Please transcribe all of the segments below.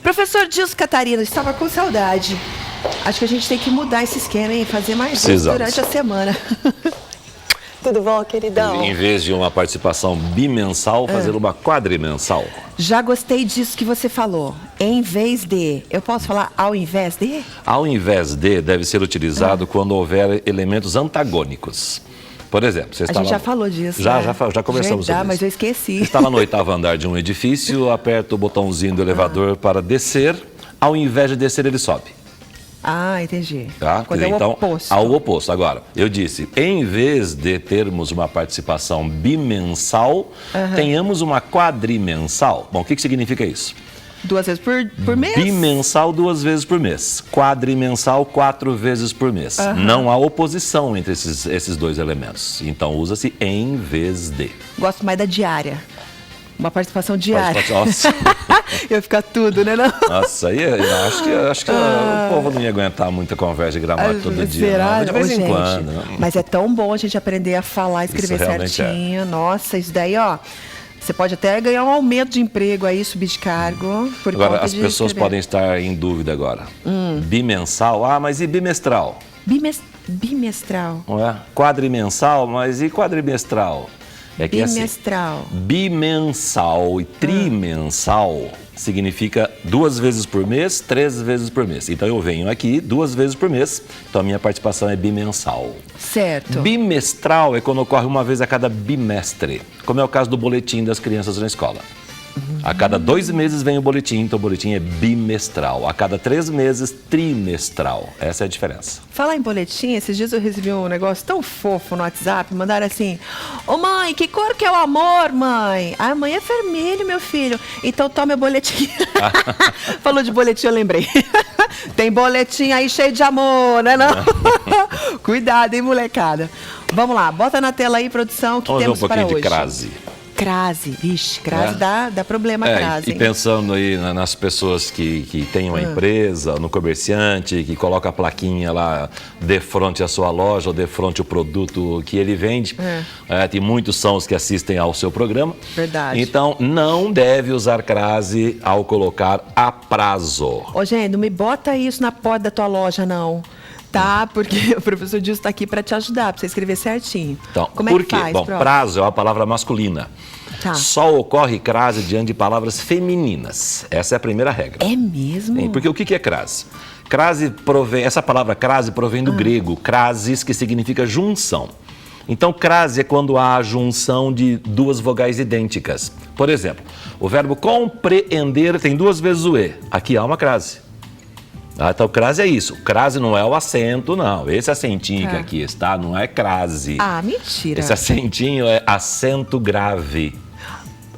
Professor Dilson Catarino, estava com saudade. Acho que a gente tem que mudar esse esquema, hein? Fazer mais vezes durante a semana. Tudo bom, queridão? Em vez de uma participação bimensal, fazer uma quadrimensal. Já gostei disso que você falou. Em vez de. Eu posso falar ao invés de? Ao invés de deve ser utilizado quando houver elementos antagônicos. Por exemplo, você está A gente já falou disso. Já conversamos sobre isso. Mas eu esqueci. Está lá no 8º andar de um edifício, aperta o botãozinho do elevador para descer. Ao invés de descer, ele sobe. Ah, entendi. Tá? Quando é o oposto. Ao oposto. Agora, eu disse, em vez de termos uma participação bimensal, tenhamos uma quadrimensal. Bom, o que significa isso? 2 vezes por mês? Bimensal 2 vezes por mês. Quadrimensal 4 vezes por mês. Não há oposição entre esses dois elementos. Então, usa-se em vez de. Gosto mais da diária. Uma participação diária. Nossa. Ia ficar tudo, né? Não? Nossa, aí eu acho que o povo não ia aguentar muita conversa de gramática todo dia. Será? Não, de vez em gente, quando. Mas é tão bom a gente aprender a falar, escrever certinho. Nossa, isso daí, ó. Você pode até ganhar um aumento de emprego aí, subir de cargo. Agora, as pessoas podem estar em dúvida agora. Bimensal, mas e bimestral? Bimestral. Não é? Quadrimensal, mas e quadrimestral? É que bimestral. Assim, bimensal e trimensal significa 2 vezes por mês, 3 vezes por mês. Então eu venho aqui 2 vezes por mês, então a minha participação é bimensal. Certo. Bimestral é quando ocorre uma vez a cada bimestre, como é o caso do boletim das crianças na escola. A cada 2 meses vem o boletim, então o boletim é bimestral. A cada 3 meses, trimestral. Essa é a diferença. Falar em boletim, esses dias eu recebi um negócio tão fofo no WhatsApp, mandaram assim: ô mãe, que cor que é o amor, mãe? Ah, mãe é vermelho, meu filho. Então toma o boletim. Falou de boletim, eu lembrei. Tem boletim aí cheio de amor, né não? Cuidado, hein, molecada. Vamos lá, bota na tela aí, produção, que temos para hoje. Vamos ver um pouquinho de crase. Crase, vixe, crase dá problema, crase. E pensando aí nas pessoas que têm uma empresa, no comerciante, que coloca a plaquinha lá de frente à sua loja ou de frente ao produto que ele vende. Tem muitos são os que assistem ao seu programa. Verdade. Então, não deve usar crase ao colocar a prazo. Ô, gente, não me bota isso na porta da tua loja, não. Tá, porque o professor Dilson está aqui para te ajudar, para você escrever certinho. Então, como por é que quê? faz, Bom, prof? prazo é uma palavra masculina. Tá. Só ocorre crase diante de palavras femininas. Essa é a primeira regra. É mesmo? Porque o que é crase? Essa palavra crase provém do grego, crasis, que significa junção. Então, crase é quando há a junção de 2 vogais idênticas. Por exemplo, o verbo compreender tem 2 vezes o E. Aqui há uma crase. Então, crase é isso. Crase não é o acento, não. Esse acentinho que aqui está não é crase. Ah, mentira. Esse acentinho é acento grave.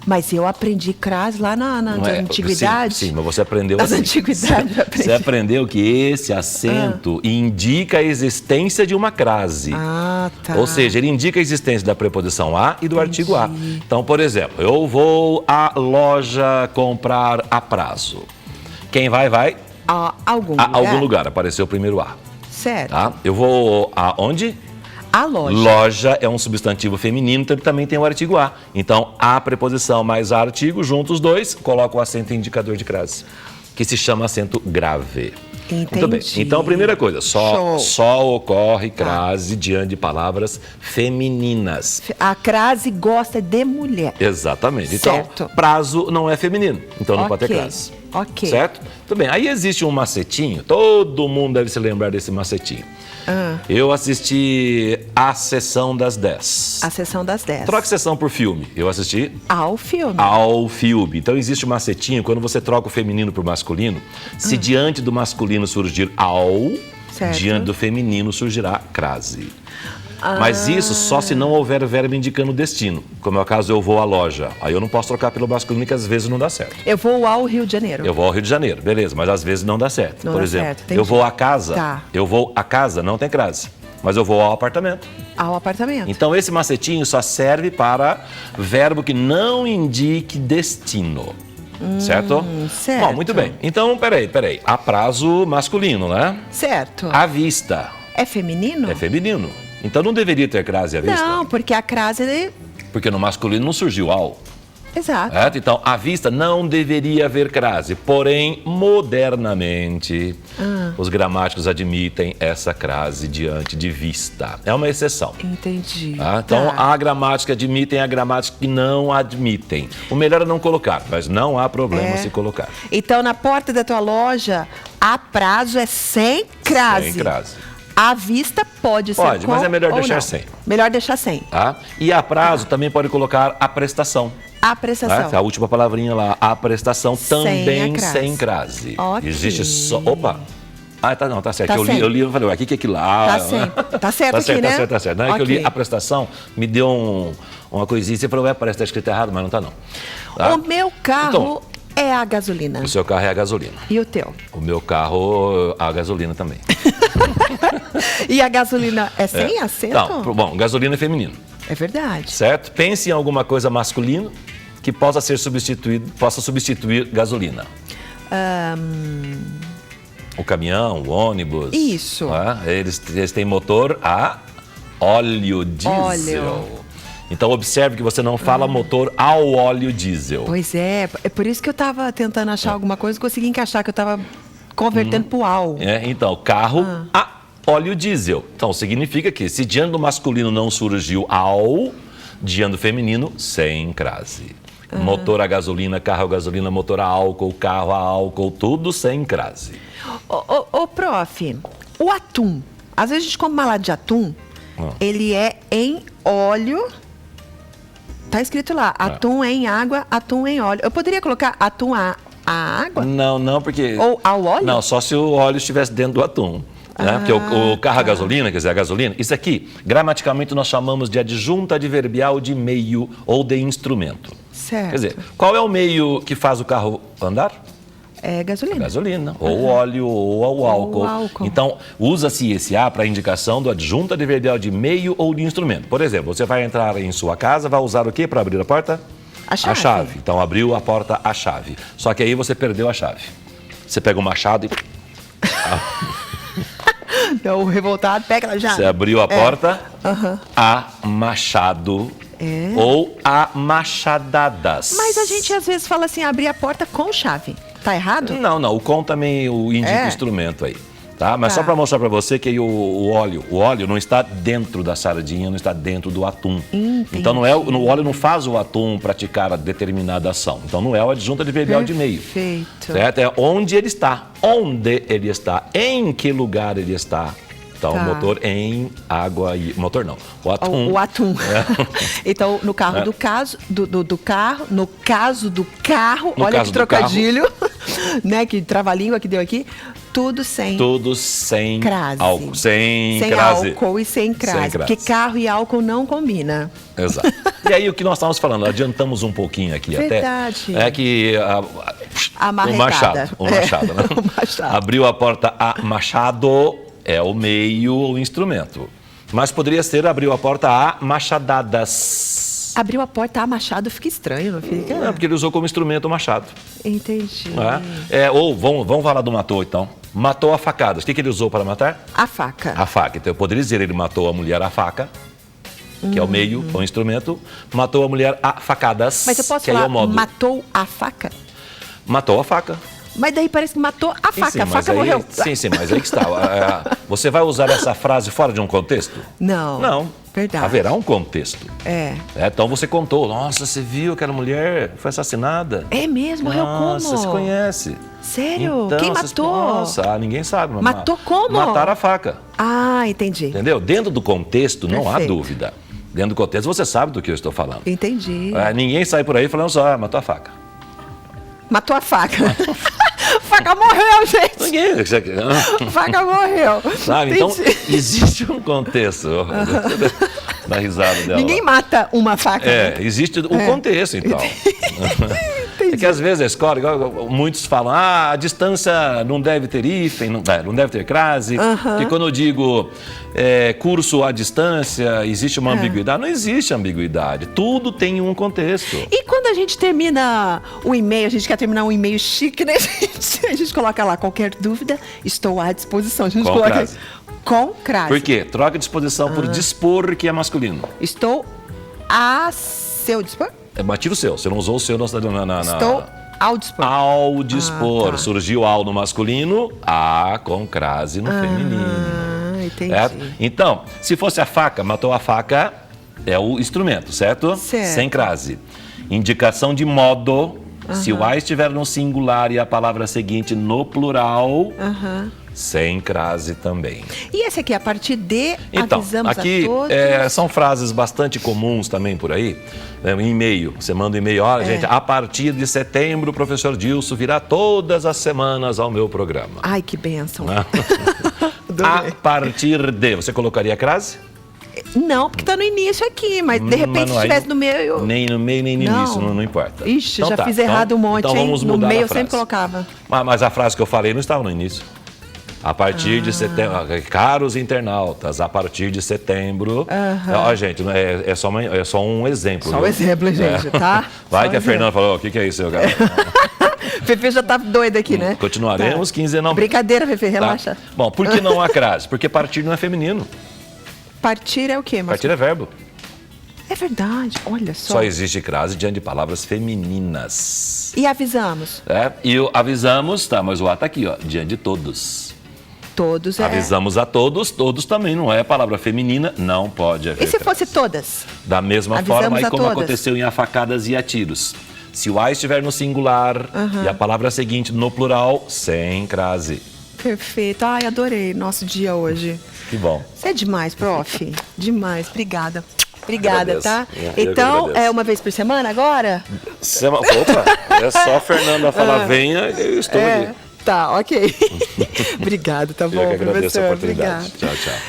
Mas eu aprendi crase lá na antiguidade. Sim, mas você aprendeu Nas assim. antiguidades eu aprendi. Você aprendeu que esse acento indica a existência de uma crase. Ah, tá. Ou seja, ele indica a existência da preposição a e do artigo a. Então, por exemplo, eu vou à loja comprar a prazo. Quem vai? A algum lugar. Apareceu o primeiro a. Certo. Tá? Eu vou aonde? A loja. Loja é um substantivo feminino, então ele também tem o artigo a. Então, a preposição mais a artigo, juntos os dois, coloca o acento indicador de crase, que se chama acento grave. Entendi. Muito bem. Então, a primeira coisa, só ocorre crase diante de palavras femininas. A crase gosta de mulher. Exatamente. Certo. Então, prazo não é feminino, então não pode ter crase. Ok. Certo? Tudo bem. Aí existe um macetinho, todo mundo deve se lembrar desse macetinho. Eu assisti A Sessão das 10. A Sessão das 10. Troca sessão por filme. Eu assisti ao filme. Ao filme. Então existe um macetinho, quando você troca o feminino por masculino, se diante do masculino surgir ao, diante do feminino surgirá crase. Mas isso só se não houver verbo indicando destino. Como é o caso, eu vou à loja. Aí eu não posso trocar pelo masculino, que às vezes não dá certo. Eu vou ao Rio de Janeiro. Eu vou ao Rio de Janeiro, beleza, mas às vezes não dá certo. Não Por dá exemplo, certo, eu vou à casa. Tá. Eu vou à casa, não tem crase. Mas eu vou ao apartamento. Ao apartamento. Então esse macetinho só serve para verbo que não indique destino. Certo? Certo. Bom, muito bem. Então, peraí. A prazo masculino, né? Certo. À vista. É feminino? É feminino. Então não deveria ter crase à vista? Não, porque a crase... Porque no masculino não surgiu ao. Exato. Certo? Então, à vista não deveria haver crase, porém, modernamente, os gramáticos admitem essa crase diante de vista. É uma exceção. Entendi. Tá? Então, há gramáticos que admitem, há gramáticos que não admitem. O melhor é não colocar, mas não há problema se colocar. Então, na porta da tua loja, a prazo é sem crase. Sem crase. À vista pode ser Pode, com mas é melhor ou deixar não. sem. Melhor deixar sem. Tá? E a prazo também pode colocar a prestação. A prestação. Tá? A última palavrinha lá, a prestação também a crase. sem crase. Ok. Existe só... Opa! Ah, tá, não, tá certo. Tá eu li e falei, ué, o que é aquilo lá? Tá certo. Tá certo aqui, né? Tá certo. Não é que eu li a prestação, me deu uma coisinha, você falou, parece que tá escrito errado, mas não tá não. Tá? O meu carro é a gasolina. O seu carro é a gasolina. E o teu? O meu carro, a gasolina também. E a gasolina é sem acento? Não, bom, gasolina é feminino. É verdade. Certo? Pense em alguma coisa masculina que possa substituir gasolina. O caminhão, o ônibus. Isso. Tá? Eles têm motor a óleo diesel. Então, observe que você não fala motor ao óleo diesel. Pois é por isso que eu estava tentando achar alguma coisa e consegui encaixar, que eu estava convertendo para o AU. Então, carro a óleo diesel. Então, significa que se diante do masculino não surgiu ao, diante do feminino, sem crase. Motor a gasolina, carro a gasolina, motor a álcool, carro a álcool, tudo sem crase. Ô, prof, o atum, às vezes a gente come uma lata de atum, ele é em óleo, tá escrito lá, atum em água, atum em óleo. Eu poderia colocar atum a água? Não, porque... Ou ao óleo? Não, só se o óleo estivesse dentro do atum. Né? Porque o carro a gasolina, quer dizer, a gasolina, isso aqui, gramaticalmente nós chamamos de adjunta adverbial de meio ou de instrumento. Certo. Quer dizer, qual é o meio que faz o carro andar? É gasolina. Gasolina, ou óleo, ou álcool. Então, usa-se esse A para indicação do adjunto adverbial de meio ou de instrumento. Por exemplo, você vai entrar em sua casa, vai usar o quê para abrir a porta? A chave. A chave. Então, abriu a porta, a chave. Só que aí você perdeu a chave. Você pega o machado e... Então, o revoltado pega a chave. Você abriu a porta, a machado... Ou a machadadas. Mas a gente às vezes fala assim, abrir a porta com chave. Tá errado? Não, o com também indica o instrumento aí. Tá? Mas só para mostrar para você que o óleo não está dentro da sardinha, não está dentro do atum. Entendi. Então o óleo não faz o atum praticar a determinada ação. Então não é o adjunto adverbial de meio. Perfeito. Certo? É onde ele está, em que lugar ele está. Então, o motor em água e... Motor não, o atum. O atum. Então, no carro do caso do carro, olha que trocadilho, né? Que trava-língua que deu aqui. Tudo sem crase. Álcool. Sem crase. Álcool e sem crase. Porque carro e álcool não combina. Exato. E aí, o que nós estávamos falando, adiantamos um pouquinho aqui Verdade. até. É que o machado, né? O machado. Abriu a porta a machado... É o meio, o instrumento. Mas poderia ser abriu a porta a machadadas. Abriu a porta a machado fica estranho, não fica? Não, porque ele usou como instrumento o machado. Entendi. Ou vamos falar do matou, então. Matou a facadas. O que ele usou para matar? A faca. A faca. Então eu poderia dizer, ele matou a mulher a faca, que é o meio, o instrumento. Matou a mulher a facadas, Mas eu posso que falar, aí é o modo. matou a faca? Matou a faca. Mas daí parece que matou a faca. Sim, a faca morreu. Sim, mas aí que está. Você vai usar essa frase fora de um contexto? Não. Verdade. Haverá um contexto. Então você contou. Nossa, você viu aquela mulher foi assassinada? É mesmo? Morreu como? Nossa, você conhece. Sério? Então, quem matou? Nossa, ninguém sabe. Matou como? Mataram a faca. Ah, entendi. Entendeu? Dentro do contexto não há dúvida. Dentro do contexto você sabe do que eu estou falando. Entendi. Ninguém sai por aí falando só, matou a faca. Matou a faca. A faca morreu, gente. Ninguém. A faca morreu. Sabe? Então, existe um contexto. Dá risada dela. Ninguém mata uma faca. Existe o contexto, então. É que às vezes a escola, muitos falam, a distância não deve ter hífen, não deve ter crase. Porque quando eu digo curso à distância, existe uma ambiguidade. Não existe ambiguidade. Tudo tem um contexto. E quando a gente termina o e-mail, a gente quer terminar um e-mail chique, né? A gente coloca lá, qualquer dúvida, estou à disposição. A gente coloca crase. Com crase. Por quê? Troca disposição por dispor, que é masculino. Estou a seu dispor? Mas tira o seu. Você não usou o seu na... Estou ao dispor. Ao dispor. Tá. Surgiu ao no masculino, a com crase no feminino. Entendi. Então, se fosse a faca, matou a faca, é o instrumento, certo? Certo. Sem crase. Indicação de modo, se o a estiver no singular e a palavra seguinte no plural, sem crase também. E esse aqui, a partir de, então, avisamos aqui a todos... são frases bastante comuns também por aí. Em e-mail, você manda um e-mail, olha, gente, a partir de setembro o professor Dilson virá todas as semanas ao meu programa. Ai, que bênção. A partir de, você colocaria a crase? Não, porque tá no início aqui, mas de repente se estivesse no meio... Nem no meio, nem no início, não importa. Ixi, então, já fiz errado um monte, então vamos hein? mudar No meio a eu frase. sempre colocava. Mas a frase que eu falei não estava no início. A partir de setembro, caros internautas, a partir de setembro... Ó, gente, é só um exemplo. Só um exemplo, gente, tá? Vai só que a Fernanda falou, o que é isso, meu cara? Fefe já tá doida aqui, né? Continuaremos quinzenalmente. Brincadeira, Fefe, relaxa. Tá. Bom, por que não há crase? Porque partir não é feminino. Partir é o quê, Marcos? Partir é verbo. É verdade, olha só. Só existe crase diante de palavras femininas. E avisamos? E avisamos, tá, mas o A tá aqui, ó, diante de todos. Todos Avisamos a todos, todos também não é palavra feminina, não pode haver E se crase. fosse todas? Da mesma Avisamos forma, a e como todas. aconteceu em afacadas e a tiros. Se o A estiver no singular e a palavra seguinte no plural, sem crase. Perfeito. Ai, adorei nosso dia hoje. Que bom. Você é demais, prof. Demais. Obrigada. Obrigada, Agradeço. tá? Eu que Então, agradeço. é uma vez por semana agora? Opa, é só a Fernanda falar venha, eu estou aqui. Tá, ok. Obrigado, tá bom, Eu que agradeço a professor? oportunidade. Obrigada. Tchau, tchau.